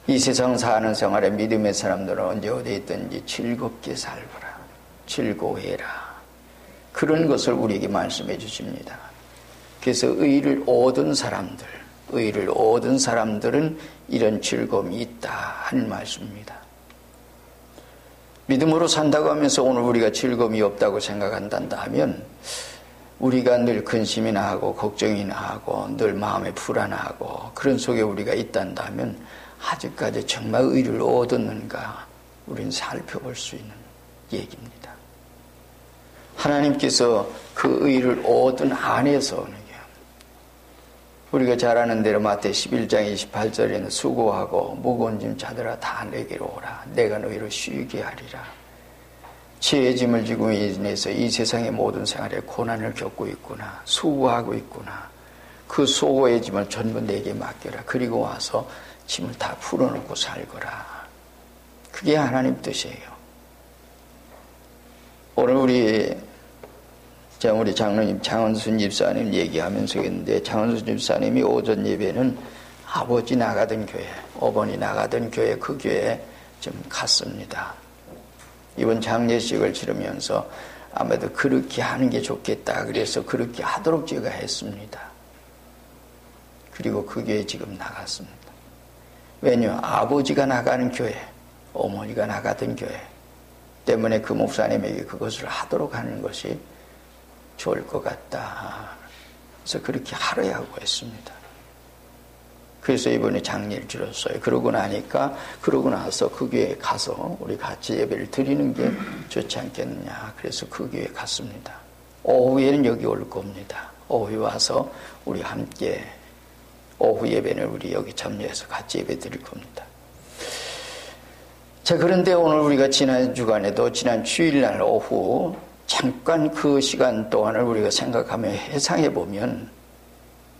이 세상 사는 생활에 믿음의 사람들은 언제 어디에 있든지 즐겁게 살거라, 즐거워해라. 그런 것을 우리에게 말씀해 주십니다. 그래서 의를 얻은 사람들은 이런 즐거움이 있다 하는 말씀입니다. 믿음으로 산다고 하면서 오늘 우리가 즐거움이 없다고 생각한다 하면 우리가 늘 근심이나 하고 걱정이나 하고 늘 마음에 불안하고 그런 속에 우리가 있단다 하면 아직까지 정말 의를 얻었는가 우리는 살펴볼 수 있는 얘기입니다. 하나님께서 그 의를 얻은 안에서 우리가 잘 아는 대로 마태 11장 28절에는 수고하고 무거운 짐 자들아 다 내게로 오라. 내가 너희를 쉬게 하리라. 지혜의 짐을 지고 인해서 이 세상의 모든 생활에 고난을 겪고 있구나. 수고하고 있구나. 그 수고의 짐을 전부 내게 맡겨라. 그리고 와서 짐을 다 풀어놓고 살거라. 그게 하나님 뜻이에요. 오늘 우리 장로님 장원순 집사님 얘기하면서 했는데, 장원순 집사님이 오전 예배는 아버지 나가던 교회, 어머니 나가던 교회, 그 교회에 좀 갔습니다. 이번 장례식을 치르면서 아마도 그렇게 하는 게 좋겠다 그래서 그렇게 하도록 제가 했습니다. 그리고 그 교회에 지금 나갔습니다. 왜냐, 아버지가 나가는 교회, 어머니가 나가던 교회 때문에 그 목사님에게 그것을 하도록 하는 것이 좋을 것 같다. 그래서 그렇게 하려고 했습니다. 그래서 이번에 장례를 치렀어요. 그러고 나서 그 교회에 가서 우리 같이 예배를 드리는 게 좋지 않겠느냐. 그래서 그 교회에 갔습니다. 오후에는 여기 올 겁니다. 오후에 와서 우리 함께 오후 예배는 우리 여기 참여해서 같이 예배 드릴 겁니다. 자, 그런데 오늘 우리가 지난 주간에도 지난 주일날 오후 잠깐 그 시간 동안을 우리가 생각하며 회상해 보면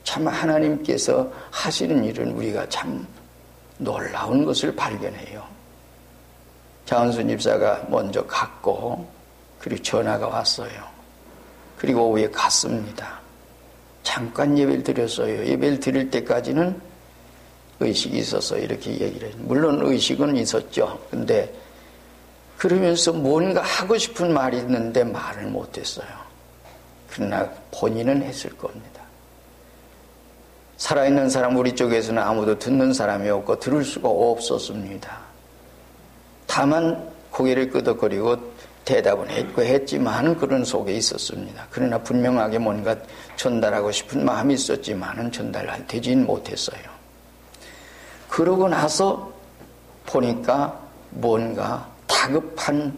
참 하나님께서 하시는 일은 우리가 참 놀라운 것을 발견해요. 장원순 집사가 먼저 갔고, 그리고 전화가 왔어요. 그리고 오후에 갔습니다. 잠깐 예배를 드렸어요. 예배를 드릴 때까지는 의식이 있어서 이렇게 얘기를 해요. 물론 의식은 있었죠. 근데 그러면서 뭔가 하고 싶은 말이 있는데 말을 못했어요. 그러나 본인은 했을 겁니다. 살아있는 사람 우리 쪽에서는 아무도 듣는 사람이 없고 들을 수가 없었습니다. 다만 고개를 끄덕거리고 대답은 했지만 그런 속에 있었습니다. 그러나 분명하게 뭔가 전달하고 싶은 마음이 있었지만 전달되지는 못했어요. 그러고 나서 보니까 뭔가 다급한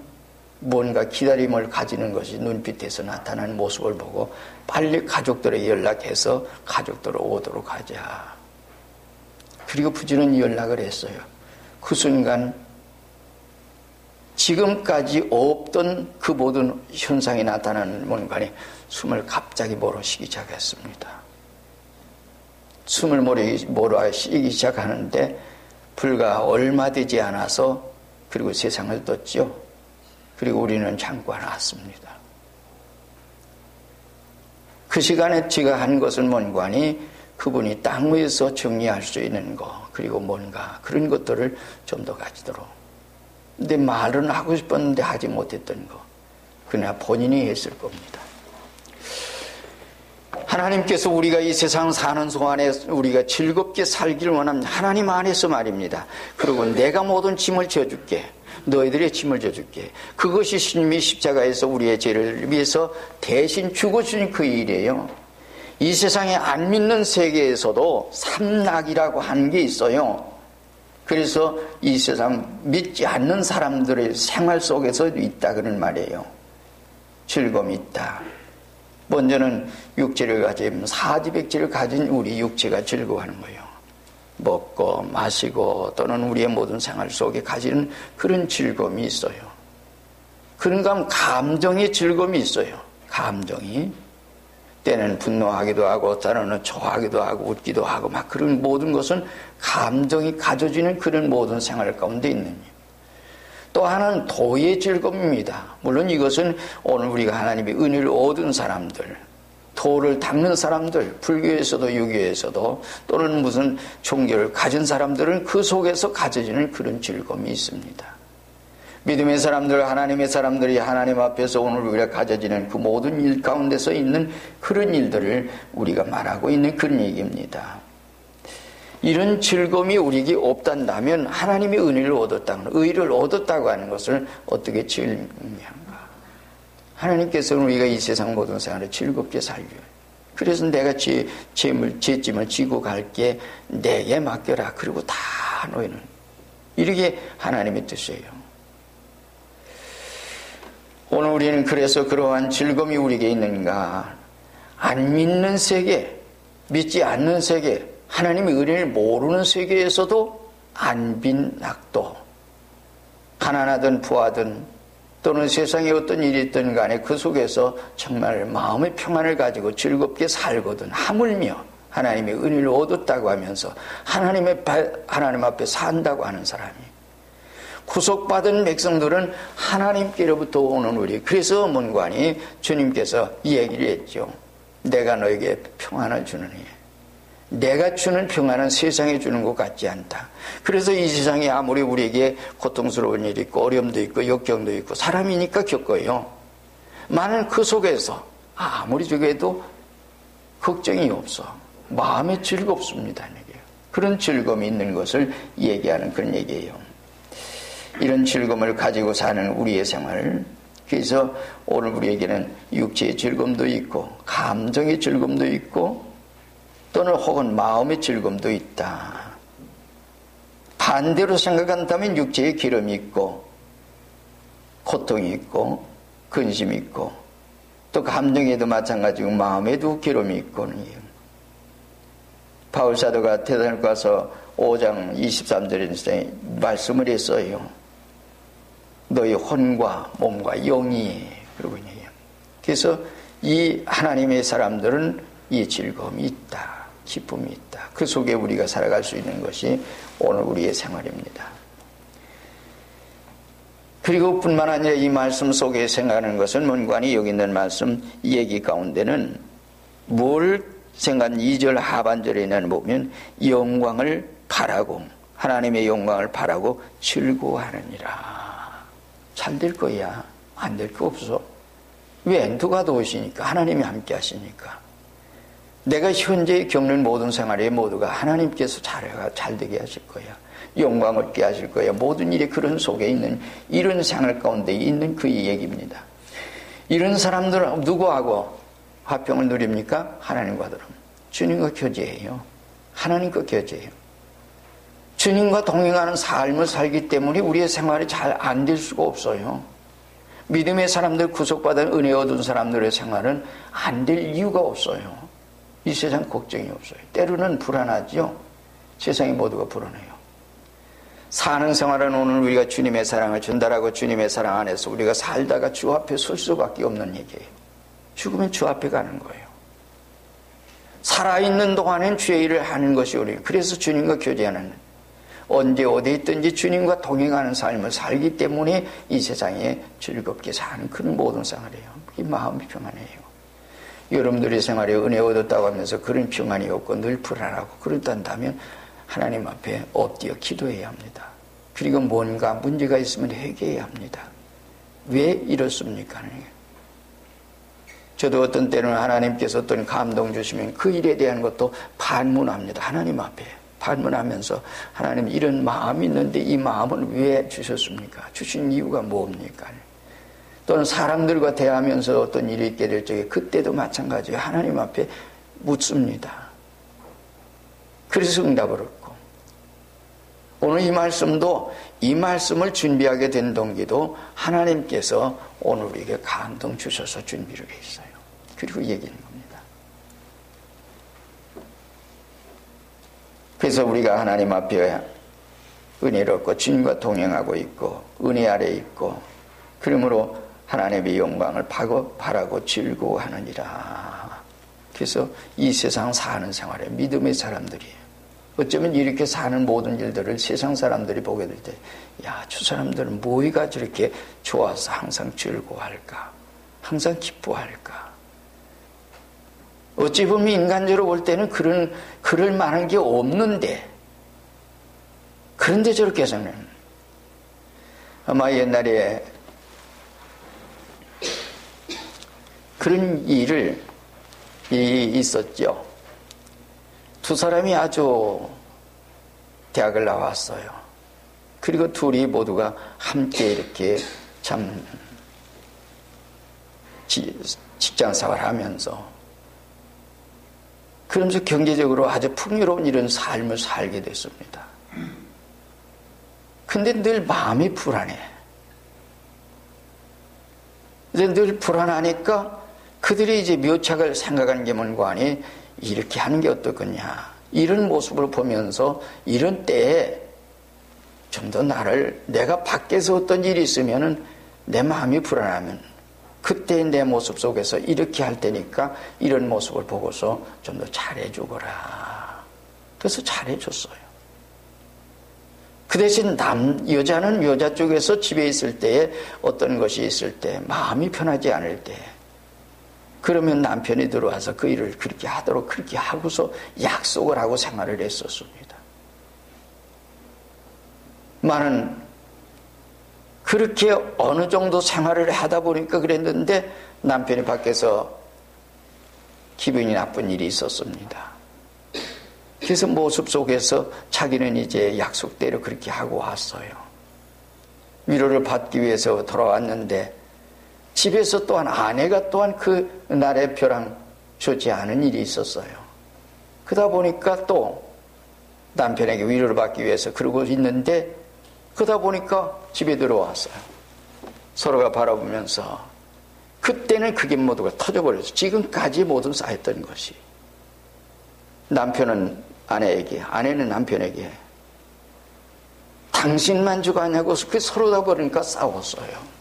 뭔가 기다림을 가지는 것이 눈빛에서 나타나는 모습을 보고 빨리 가족들에게 연락해서 가족들 오도록 하자. 그리고 부지런히 연락을 했어요. 그 순간 지금까지 없던 그 모든 현상이 나타나는 뭔가에 숨을 갑자기 몰아쉬기 시작했습니다. 숨을 몰아쉬기 시작하는데 불과 얼마 되지 않아서 그리고 세상을 떴죠. 그리고 우리는 잠깐 왔습니다. 그 시간에 제가 한 것은 뭔가니 그분이 땅 위에서 정리할 수 있는 거, 그리고 뭔가 그런 것들을 좀 더 가지도록. 근데 말은 하고 싶었는데 하지 못했던 거, 그러나 본인이 했을 겁니다. 하나님께서 우리가 이 세상 사는 동안에 우리가 즐겁게 살기를 원합니다. 하나님 안에서 말입니다. 그리고 내가 모든 짐을 져줄게. 너희들의 짐을 져줄게. 그것이 주님이 십자가에서 우리의 죄를 위해서 대신 죽어주신 그 일이에요. 이 세상에 안 믿는 세계에서도 삼락이라고 하는 게 있어요. 그래서 이 세상 믿지 않는 사람들의 생활 속에서 있다 그런 말이에요. 즐거움이 있다. 먼저는 육체를 가진 사지백지를 가진 우리 육체가 즐거워하는 거예요. 먹고 마시고 또는 우리의 모든 생활 속에 가지는 그런 즐거움이 있어요. 그런가 하면 감정의 즐거움이 있어요. 감정이 때는 분노하기도 하고 때로는 좋아하기도 하고 웃기도 하고 막 그런 모든 것은 감정이 가져지는 그런 모든 생활 가운데 있는 거예요. 또 하나는 도의 즐거움입니다. 물론 이것은 오늘 우리가 하나님의 은혜를 얻은 사람들, 도를 닦는 사람들, 불교에서도 유교에서도 또는 무슨 종교를 가진 사람들은 그 속에서 가져지는 그런 즐거움이 있습니다. 믿음의 사람들, 하나님의 사람들이 하나님 앞에서 오늘 우리가 가져지는 그 모든 일 가운데서 있는 그런 일들을 우리가 말하고 있는 그런 얘기입니다. 이런 즐거움이 우리에게 없단다면 하나님의 은혜를 얻었다는, 의를 얻었다고 하는 것을 어떻게 증명한가? 하나님께서는 우리가 이 세상 모든 생활을 즐겁게 살려요. 그래서 내가 죄짐을 지고 갈게, 내게 맡겨라. 그리고 다 너희는. 이렇게 하나님의 뜻이에요. 오늘 우리는 그래서 그러한 즐거움이 우리에게 있는가? 안 믿는 세계, 믿지 않는 세계, 하나님의 은혜를 모르는 세계에서도 안빈 낙도, 가난하든 부하든 또는 세상에 어떤 일이 있든 간에 그 속에서 정말 마음의 평안을 가지고 즐겁게 살거든 하물며 하나님의 은혜를 얻었다고 하면서 하나님 앞에 산다고 하는 사람이, 구속받은 백성들은 하나님께로부터 오는 우리, 그래서 문관이 주님께서 이 얘기를 했죠. 내가 너에게 평안을 주느니 내가 주는 평안은 세상에 주는 것 같지 않다. 그래서 이 세상에 아무리 우리에게 고통스러운 일이 있고 어려움도 있고 역경도 있고 사람이니까 겪어요. 나는 그 속에서 아무리 죽어도 걱정이 없어. 마음에 즐겁습니다. 그런 즐거움이 있는 것을 얘기하는 그런 얘기예요. 이런 즐거움을 가지고 사는 우리의 생활, 그래서 오늘 우리에게는 육체의 즐거움도 있고 감정의 즐거움도 있고 또는 혹은 마음의 즐거움도 있다. 반대로 생각한다면 육체의 기름이 있고 고통이 있고 근심이 있고 또 감정에도 마찬가지고 마음에도 기름이 있고는 바울 사도가 데살로니가서 5장 23절에 말씀을 했어요. 너희 혼과 몸과 영이, 그러고 있네요. 그래서 이 하나님의 사람들은 이 즐거움이 있다. 기쁨이 있다. 그 속에 우리가 살아갈 수 있는 것이 오늘 우리의 생활입니다. 그리고 뿐만 아니라 이 말씀 속에 생각하는 것은 문관이 여기 있는 말씀 얘기 가운데는 뭘 생각하는 2절 하반절에 보면 영광을 바라고, 하나님의 영광을 바라고 즐거워하느니라. 잘 될 거야. 안 될 거 없어. 왜? 누가 도우시니까? 하나님이 함께 하시니까. 내가 현재 겪는 모든 생활에 모두가 하나님께서 잘 되게 하실 거야. 영광을 얻게 하실 거야. 모든 일이 그런 속에 있는 이런 생활 가운데 있는 그 얘기입니다. 이런 사람들은 누구하고 화평을 누립니까? 하나님과 들음. 주님과 교제해요. 하나님과 교제해요. 주님과 동행하는 삶을 살기 때문에 우리의 생활이 잘 안 될 수가 없어요. 믿음의 사람들, 구속받은 은혜 얻은 사람들의 생활은 안 될 이유가 없어요. 이 세상 걱정이 없어요. 때로는 불안하죠. 세상이 모두가 불안해요. 사는 생활은 오늘 우리가 주님의 사랑을 전달하고 주님의 사랑 안에서 우리가 살다가 주 앞에 설 수밖에 없는 얘기예요. 죽으면 주 앞에 가는 거예요. 살아있는 동안엔 주의 일을 하는 것이 우리, 그래서 주님과 교제하는, 언제 어디 있든지 주님과 동행하는 삶을 살기 때문에 이 세상에 즐겁게 사는 그런 모든 생활이에요. 이 마음이 평안해요. 여러분들의 생활에 은혜 얻었다고 하면서 그런 평안이 없고 늘 불안하고 그렇단다면 하나님 앞에 엎드려 기도해야 합니다. 그리고 뭔가 문제가 있으면 회개해야 합니다. 왜 이렇습니까? 저도 어떤 때는 하나님께서 어떤 감동 주시면 그 일에 대한 것도 반문합니다. 하나님 앞에 반문하면서 하나님 이런 마음이 있는데 이 마음은 왜 주셨습니까? 주신 이유가 뭡니까? 또는 사람들과 대하면서 어떤 일이 있게 될 적에 그때도 마찬가지예요. 하나님 앞에 묻습니다. 그래서 응답을 얻고, 오늘 이 말씀도 이 말씀을 준비하게 된 동기도 하나님께서 오늘 우리에게 감동 주셔서 준비를 했어요. 그리고 얘기하는 겁니다. 그래서 우리가 하나님 앞에 은혜를 얻고 주님과 동행하고 있고 은혜 아래 있고, 그러므로 하나님의 영광을 바라고 즐거워하느니라. 그래서 이 세상 사는 생활에 믿음의 사람들이 어쩌면 이렇게 사는 모든 일들을 세상 사람들이 보게 될 때, 야, 저 사람들은 뭐가 저렇게 좋아서 항상 즐거워할까? 항상 기뻐할까? 어찌 보면 인간적으로 볼 때는 그럴 만한 게 없는데, 그런데 저렇게 해서는 아마 옛날에 그런 일이 있었죠. 두 사람이 아주 대학을 나왔어요. 그리고 둘이 모두가 함께 이렇게 참 직장 생활을 하면서 그러면서 경제적으로 아주 풍요로운 이런 삶을 살게 됐습니다. 근데 늘 마음이 불안해. 늘 불안하니까 그들이 이제 묘착을 생각하는 게 뭔가 하니 이렇게 하는 게 어떻겠냐. 이런 모습을 보면서 이런 때에 좀 더 내가 밖에서 어떤 일이 있으면은 내 마음이 불안하면 그때 내 모습 속에서 이렇게 할 테니까 이런 모습을 보고서 좀 더 잘해주거라. 그래서 잘해줬어요. 그 대신 여자는 여자 쪽에서 집에 있을 때에 어떤 것이 있을 때 마음이 편하지 않을 때 그러면 남편이 들어와서 그 일을 그렇게 하도록 그렇게 하고서 약속을 하고 생활을 했었습니다. 나는 그렇게 어느 정도 생활을 하다 보니까 그랬는데 남편이 밖에서 기분이 나쁜 일이 있었습니다. 그래서 모습 속에서 자기는 이제 약속대로 그렇게 하고 왔어요. 위로를 받기 위해서 돌아왔는데 집에서 또한 아내가 또한 그 날에 벼랑 좋지 않은 일이 있었어요. 그러다 보니까 또 남편에게 위로를 받기 위해서 그러고 있는데 그러다 보니까 집에 들어왔어요. 서로가 바라보면서 그때는 그게 모두가 터져버렸어요. 지금까지 모든 쌓였던 것이. 남편은 아내에게, 아내는 남편에게 당신만 죽었냐고 서로다 보니까 싸웠어요.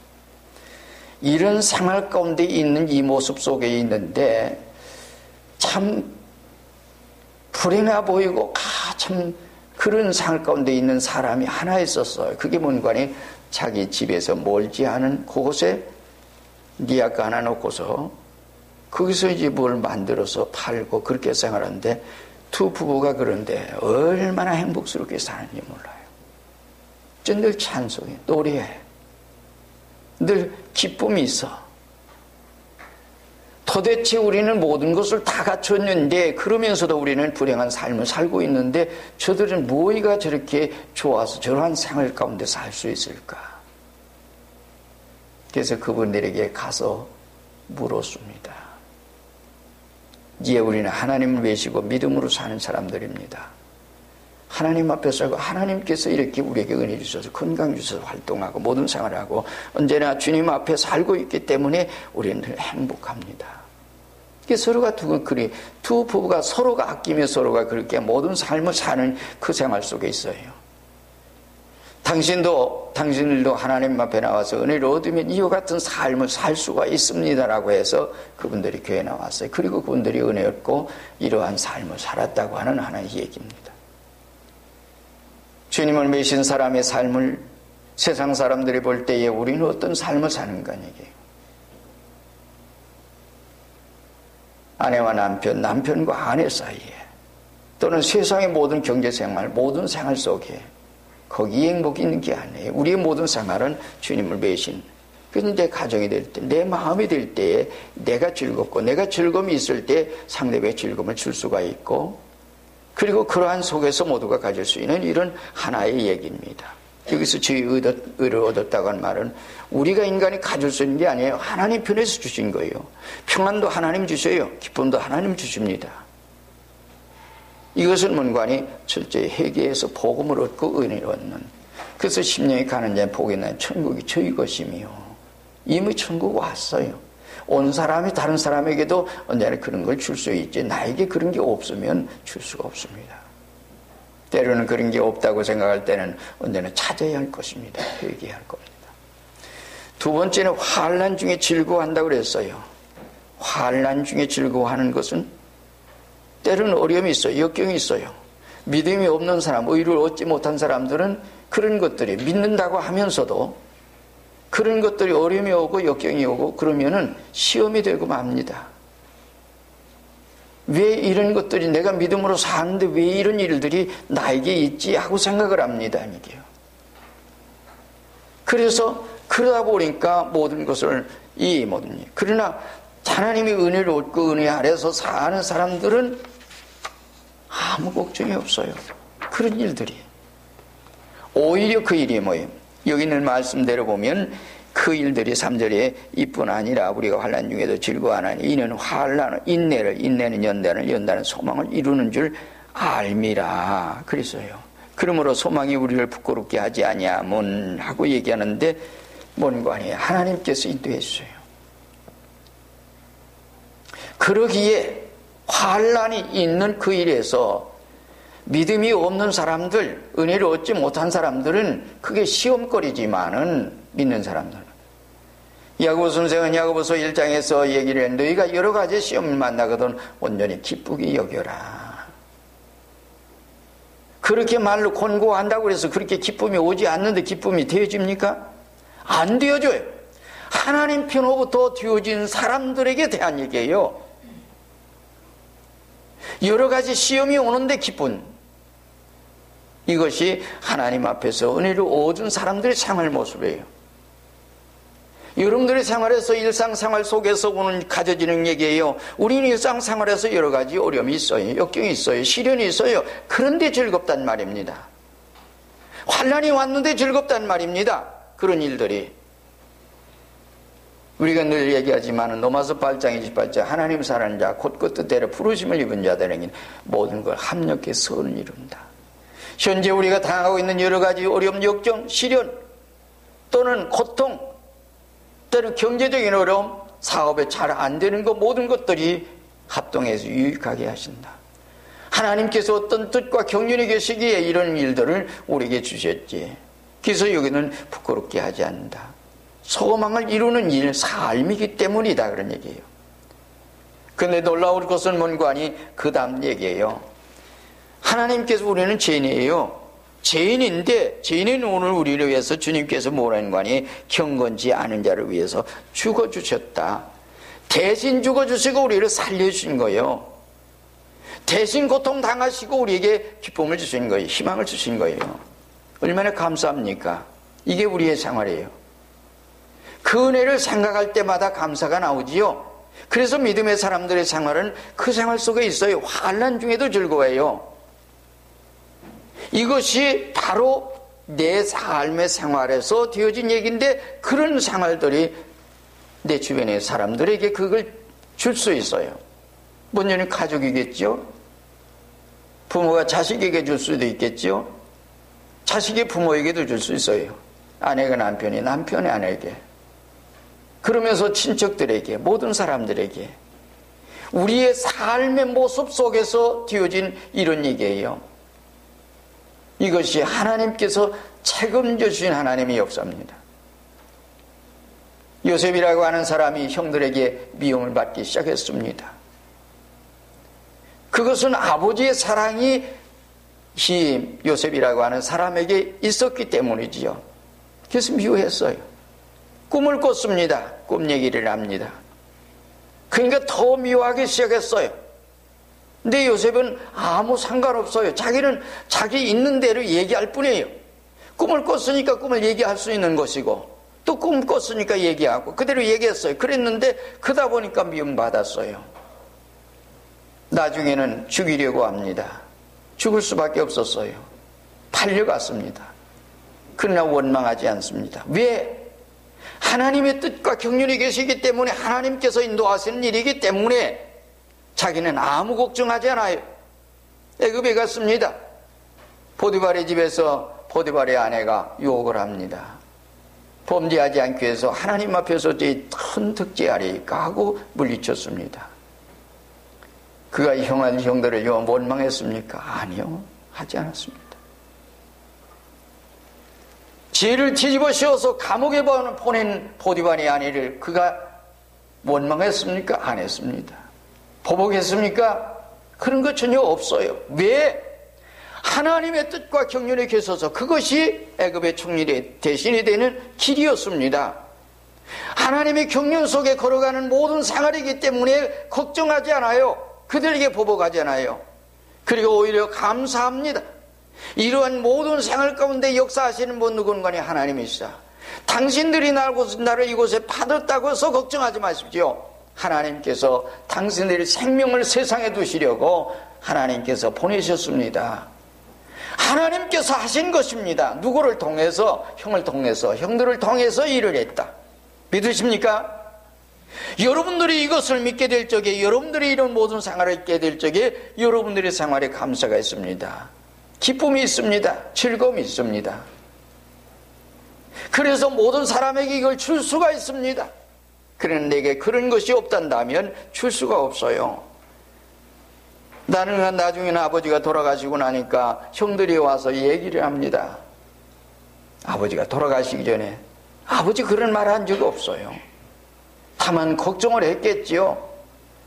이런 생활 가운데 있는 이 모습 속에 있는데 참 불행해 보이고 참 그런 생활 가운데 있는 사람이 하나 있었어요. 그게 뭔가니 자기 집에서 멀지 않은 그곳에 니아가 하나 놓고서 거기서 이제 뭘 만들어서 팔고 그렇게 생활하는데 두 부부가 그런데 얼마나 행복스럽게 사는지 몰라요. 늘 찬송해, 노래해. 늘 기쁨이 있어. 도대체 우리는 모든 것을 다 갖췄는데 그러면서도 우리는 불행한 삶을 살고 있는데 저들은 뭐가 저렇게 좋아서 저러한 생활 가운데 살 수 있을까? 그래서 그분들에게 가서 물었습니다. 이제 우리는 하나님을 외시고 믿음으로 사는 사람들입니다. 하나님 앞에 살고 하나님께서 이렇게 우리에게 은혜 주셔서 건강 주셔서 활동하고 모든 생활을 하고 언제나 주님 앞에 살고 있기 때문에 우리는 늘 행복합니다. 서로가 두 부부가 서로가 아끼며 서로가 그렇게 모든 삶을 사는 그 생활 속에 있어요. 당신들도 하나님 앞에 나와서 은혜를 얻으면 이와 같은 삶을 살 수가 있습니다라고 해서 그분들이 교회에 나왔어요. 그리고 그분들이 은혜 얻고 이러한 삶을 살았다고 하는 하나의 얘기입니다. 주님을 믿으신 사람의 삶을 세상 사람들이 볼 때에 우리는 어떤 삶을 사는가 얘기예요. 아내와 남편과 아내 사이에 또는 세상의 모든 경제생활, 모든 생활 속에 거기에 행복이 있는 게 아니에요. 우리의 모든 생활은 주님을 믿으신 그래서 내 가정이 될 때, 내 마음이 될 때에 내가 즐겁고 내가 즐거움이 있을 때 상대방의 즐거움을 줄 수가 있고 그리고 그러한 속에서 모두가 가질 수 있는 이런 하나의 얘기입니다. 여기서 저희 의를 얻었다고 하는 말은 우리가 인간이 가질 수 있는 게 아니에요. 하나님 편에서 주신 거예요. 평안도 하나님 주셔요. 기쁨도 하나님 주십니다. 이것은 뭔가니 철저히 회개해서 복음을 얻고 은혜를 얻는 그래서 심령이 가는 자는 복이 나는 천국이 저희 것이며 이미 천국 왔어요. 온 사람이 다른 사람에게도 언제나 그런 걸 줄 수 있지 나에게 그런 게 없으면 줄 수가 없습니다. 때로는 그런 게 없다고 생각할 때는 언제나 찾아야 할 것입니다. 회개해야 할 겁니다. 두 번째는 환난 중에 즐거워한다고 그랬어요. 환난 중에 즐거워하는 것은 때로는 어려움이 있어요. 역경이 있어요. 믿음이 없는 사람, 의를 얻지 못한 사람들은 그런 것들이 믿는다고 하면서도 그런 것들이 어려움이 오고 역경이 오고 그러면은 시험이 되고 맙니다. 왜 이런 것들이 내가 믿음으로 사는데 왜 이런 일들이 나에게 있지 하고 생각을 합니다. 이게요. 그래서 그러다 보니까 모든 것을 이해 못합니다. 그러나 하나님의 은혜를 얻고 은혜 아래서 사는 사람들은 아무 걱정이 없어요. 그런 일들이. 오히려 그 일이 뭐예요? 여기 있는 말씀대로 보면 그 일들이 3절에 이뿐 아니라 우리가 환난 중에도 즐거워하나니 이는 환난, 인내는 연단은 소망을 이루는 줄 알미라 그랬어요. 그러므로 소망이 우리를 부끄럽게 하지 아니하면 하고 얘기하는데 뭔 관이에요? 하나님께서 인도해 주세요. 그러기에 환난이 있는 그 일에서 믿음이 없는 사람들, 은혜를 얻지 못한 사람들은 그게 시험거리지만은 믿는 사람들. 야고보 선생은 야고보서 1장에서 얘기를 했는데 너희가 여러 가지 시험을 만나거든 온전히 기쁘게 여겨라. 그렇게 말로 권고한다고 해서 그렇게 기쁨이 오지 않는데 기쁨이 되어집니까? 안 되어져요. 하나님 편으로부터 되어진 사람들에게 대한 얘기예요. 여러 가지 시험이 오는데 기쁜, 이것이 하나님 앞에서 은혜를 얻은 사람들의 생활 모습이에요. 여러분들의 생활에서 일상생활 속에서 오는 가져지는 얘기예요. 우리는 일상생활에서 여러 가지 어려움이 있어요. 역경이 있어요. 시련이 있어요. 그런데 즐겁단 말입니다. 환난이 왔는데 즐겁단 말입니다. 그런 일들이. 우리가 늘 얘기하지만 로마서 8장 28절 하나님 사랑하는 자 곧 그 뜻대로 부르심을 입은 자들에게는 모든 걸 합력해 선을 이룬다. 현재 우리가 당하고 있는 여러 가지 어려움, 역경, 시련 또는 고통, 또는 경제적인 어려움, 사업에 잘 안 되는 것 모든 것들이 합동해서 유익하게 하신다. 하나님께서 어떤 뜻과 경륜이 계시기에 이런 일들을 우리에게 주셨지. 그래서 여기는 부끄럽게 하지 않는다. 소망을 이루는 일, 삶이기 때문이다 그런 얘기예요. 그런데 놀라울 것은 뭔가 하니 그 다음 얘기예요. 하나님께서 우리는 죄인이에요. 죄인인데 죄인은 오늘 우리를 위해서 주님께서 뭐라는 거 아니 경건치 않은 자를 위해서 죽어주셨다. 대신 죽어주시고 우리를 살려주신 거예요. 대신 고통 당하시고 우리에게 기쁨을 주신 거예요. 희망을 주신 거예요. 얼마나 감사합니까? 이게 우리의 생활이에요. 그 은혜를 생각할 때마다 감사가 나오지요. 그래서 믿음의 사람들의 생활은 그 생활 속에 있어요. 환난 중에도 즐거워해요. 이것이 바로 내 삶의 생활에서 되어진 얘기인데 그런 생활들이 내 주변의 사람들에게 그걸 줄 수 있어요. 먼저는 가족이겠죠. 부모가 자식에게 줄 수도 있겠죠. 자식이 부모에게도 줄 수 있어요. 아내가 남편이 남편의 아내에게, 그러면서 친척들에게, 모든 사람들에게 우리의 삶의 모습 속에서 되어진 이런 얘기예요. 이것이 하나님께서 책임져 주신 하나님의 역사입니다. 요셉이라고 하는 사람이 형들에게 미움을 받기 시작했습니다. 그것은 아버지의 사랑이 이 요셉이라고 하는 사람에게 있었기 때문이지요. 그래서 미워했어요. 꿈을 꿨습니다. 꿈 얘기를 합니다. 그러니까 더 미워하기 시작했어요. 근데 요셉은 아무 상관없어요. 자기는 자기 있는 대로 얘기할 뿐이에요. 꿈을 꿨으니까 꿈을 얘기할 수 있는 것이고 또 꿈 꿨으니까 얘기하고 그대로 얘기했어요. 그랬는데 그러다 보니까 미움받았어요. 나중에는 죽이려고 합니다. 죽을 수밖에 없었어요. 팔려갔습니다. 그러나 원망하지 않습니다. 왜? 하나님의 뜻과 경륜이 계시기 때문에, 하나님께서 인도하시는 일이기 때문에 자기는 아무 걱정하지 않아요. 애굽에 갔습니다. 보디발의 집에서 보디발의 아내가 유혹을 합니다. 범죄하지 않기 위해서 하나님 앞에서 큰 특죄하리까 하고 물리쳤습니다. 그가 형들을 원망했습니까? 아니요, 하지 않았습니다. 죄를 뒤집어 씌워서 감옥에 보낸 보디발의 아내를 그가 원망했습니까? 안 했습니다. 보복했습니까? 그런 것 전혀 없어요. 왜? 하나님의 뜻과 경륜에 계셔서 그것이 애굽의 총리의 대신이 되는 길이었습니다. 하나님의 경륜 속에 걸어가는 모든 생활이기 때문에 걱정하지 않아요. 그들에게 보복하잖아요. 그리고 오히려 감사합니다. 이러한 모든 생활 가운데 역사하시는 분 누군가니 하나님이시다. 당신들이 나를 이곳에 파뒀다고 해서 걱정하지 마십시오. 하나님께서 당신들의 생명을 세상에 두시려고 하나님께서 보내셨습니다. 하나님께서 하신 것입니다. 누구를 통해서? 형을 통해서, 형들을 통해서 일을 했다. 믿으십니까? 여러분들이 이것을 믿게 될 적에, 여러분들이 이런 모든 생활을 있게 될 적에 여러분들의 생활에 감사가 있습니다. 기쁨이 있습니다. 즐거움이 있습니다. 그래서 모든 사람에게 이걸 줄 수가 있습니다. 그러나 내게 그런 것이 없단다면 줄 수가 없어요. 나는 나중에는 아버지가 돌아가시고 나니까 형들이 와서 얘기를 합니다. 아버지가 돌아가시기 전에 아버지 그런 말 한 적 없어요. 다만 걱정을 했겠지요.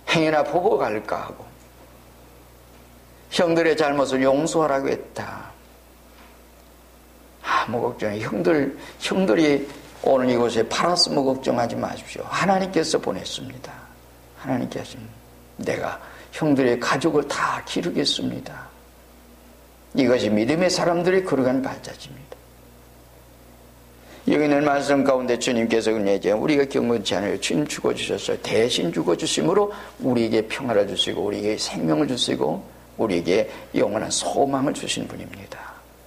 행여나 보복할까 하고. 형들의 잘못을 용서하라고 했다. 아무 걱정해. 형들이 오늘 이곳에 팔았으면 걱정하지 마십시오. 하나님께서 보냈습니다. 하나님께서 내가 형들의 가족을 다 기르겠습니다. 이것이 믿음의 사람들이 걸어간 발자취입니다. 여기 있는 말씀 가운데 주님께서 이제 우리가 경건치 않아요. 주님 죽어주셨어요. 대신 죽어주심으로 우리에게 평화를 주시고 우리에게 생명을 주시고 우리에게 영원한 소망을 주신 분입니다.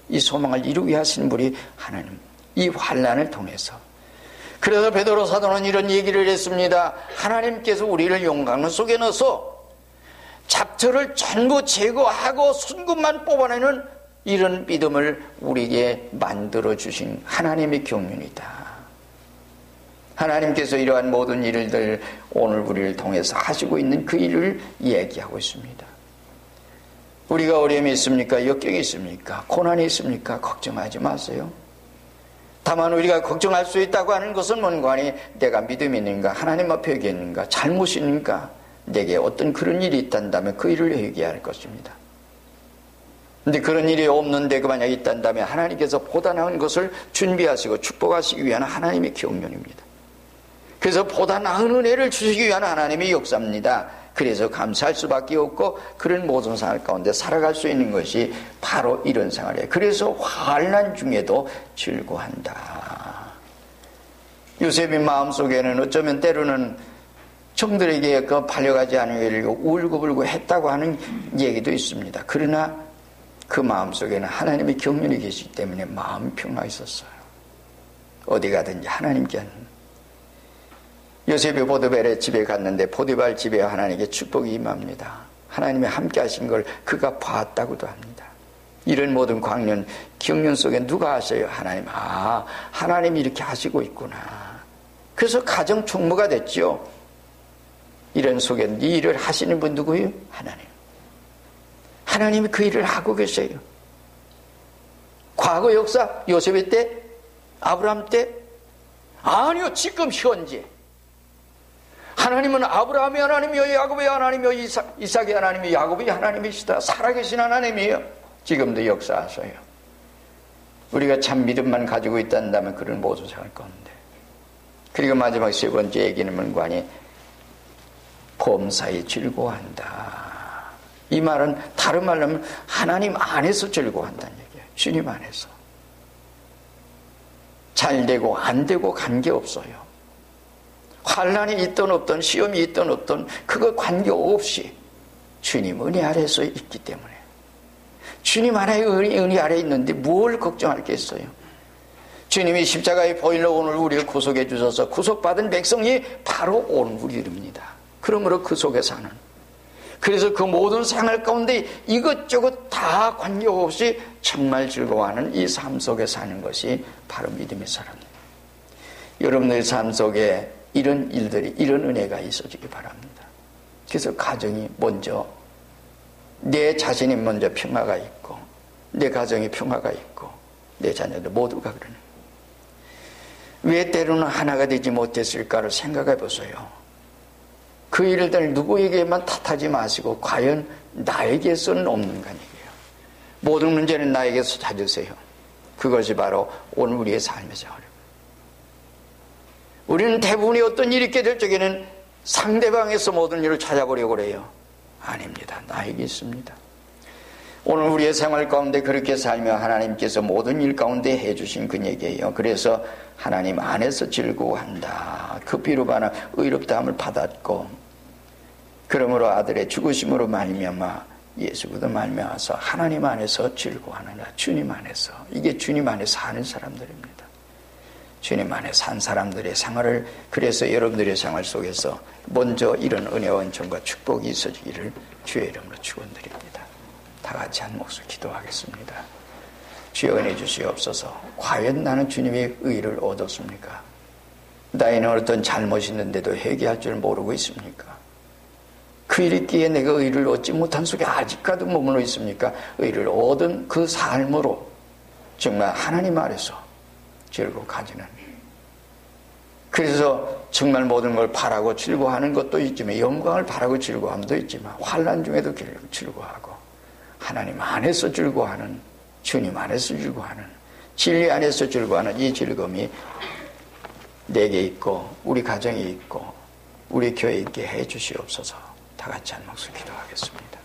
이 소망을 이루게 하시는 분이 하나님. 이 환난을 통해서. 그래서 베드로 사도는 이런 얘기를 했습니다. 하나님께서 우리를 용광로 속에 넣어서 잡초를 전부 제거하고 순금만 뽑아내는 이런 믿음을 우리에게 만들어주신 하나님의 경륜이다. 하나님께서 이러한 모든 일들 오늘 우리를 통해서 하시고 있는 그 일을 얘기하고 있습니다. 우리가 어려움이 있습니까? 역경이 있습니까? 고난이 있습니까? 걱정하지 마세요. 다만 우리가 걱정할 수 있다고 하는 것은 뭔가 하니 내가 믿음이 있는가? 하나님 앞에 회개했는가? 잘못이 있는가? 내게 어떤 그런 일이 있단다면 그 일을 회개할 것입니다. 근데 그런 일이 없는데 그 만약에 있단다면 하나님께서 보다 나은 것을 준비하시고 축복하시기 위한 하나님의 경륜입니다. 그래서 보다 나은 은혜를 주시기 위한 하나님의 역사입니다. 그래서 감사할 수밖에 없고 그런 모든 생활 가운데 살아갈 수 있는 것이 바로 이런 생활이에요. 그래서 환난 중에도 즐거워한다. 요셉의 마음속에는 어쩌면 때로는 청들에게 그 팔려가지 않은 일을 울고불고 했다고 하는 얘기도 있습니다. 그러나 그 마음속에는 하나님의 경륜이 계시기 때문에 마음 평화가 있었어요. 어디 가든지 하나님께 하는. 요셉이 보디발의 집에 갔는데 보디발 집에 하나님께 축복이 임합니다. 하나님이 함께 하신 걸 그가 봤다고도 합니다. 이런 모든 광년 경륜 속에 누가 하셔요? 하나님. 하나님이 이렇게 하시고 있구나. 그래서 가정 총무가 됐죠. 이런 속에 이 일을 하시는 분 누구예요? 하나님. 하나님이 그 일을 하고 계세요. 과거 역사 요셉의 때, 아브라함 때, 아니요, 지금 현재. 하나님은 아브라함의 하나님이요, 야곱의 하나님이요, 이삭의 하나님이요, 야곱의 하나님이시다. 살아계신 하나님이에요. 지금도 역사하셔요. 우리가 참 믿음만 가지고 있다면 그런 모두 살 건데. 그리고 마지막 세 번째 얘기는 뭔가니 범사에 즐거워한다. 이 말은 다른 말로 하면 하나님 안에서 즐거워한다는 얘기예요. 주님 안에서. 잘 되고 안 되고 관계없어요. 환난이 있든 없든 시험이 있든 없든 그거 관계없이 주님 은혜 아래서 있기 때문에 주님 하나의 은혜 아래에 있는데 뭘 걱정할 게 있어요. 주님이 십자가의 보혈로 오늘 우리를 구속해 주셔서 구속받은 백성이 바로 오늘 우리들입니다. 그러므로 그 속에 사는, 그래서 그 모든 생활 가운데 이것저것 다 관계없이 정말 즐거워하는 이 삶 속에 사는 것이 바로 믿음의 사람입니다. 여러분의 삶 속에 이런 일들이, 이런 은혜가 있어지기 바랍니다. 그래서 가정이 먼저, 내 자신이 먼저 평화가 있고 내 가정이 평화가 있고 내 자녀들 모두가 그러는, 왜 때로는 하나가 되지 못했을까를 생각해 보세요. 그 일들 누구에게만 탓하지 마시고 과연 나에게서는 없는가 얘기예요. 모든 문제는 나에게서 찾으세요. 그것이 바로 오늘 우리의 삶의 생활입니다. 우리는 대부분이 어떤 일이 있게 될 적에는 상대방에서 모든 일을 찾아보려고 그래요. 아닙니다. 나에게 있습니다. 오늘 우리의 생활 가운데 그렇게 살며 하나님께서 모든 일 가운데 해주신 그 얘기예요. 그래서 하나님 안에서 즐거워한다. 그 피로 반한 의롭다함을 받았고, 그러므로 아들의 죽으심으로 말미암아 예수보다 말미암아서 하나님 안에서 즐거워하느라. 주님 안에서. 이게 주님 안에 사는 사람들입니다. 주님 안에 산 사람들의 생활을, 그래서 여러분들의 생활 속에서 먼저 이런 은혜와 은총과 축복이 있어지기를 주의 이름으로 축원드립니다. 다 같이 한 목소리 기도하겠습니다. 주여 은혜 주시옵소서. 과연 나는 주님의 의를 얻었습니까? 나에는 어떤 잘못이 있는데도 회개할 줄 모르고 있습니까? 그 일 있기에 내가 의를 얻지 못한 속에 아직까지 머물러 있습니까? 의를 얻은 그 삶으로 정말 하나님 아래서 즐거워하지는, 그래서 정말 모든 걸 바라고 즐거워하는 것도 있지만, 영광을 바라고 즐거워함도 있지만, 환난 중에도 즐거워하고 하나님 안에서 즐거워하는, 주님 안에서 즐거워하는, 진리 안에서 즐거워하는 이 즐거움이 내게 있고 우리 가정에 있고 우리 교회에 있게 해 주시옵소서. 다 같이 한 목소리 기도하겠습니다.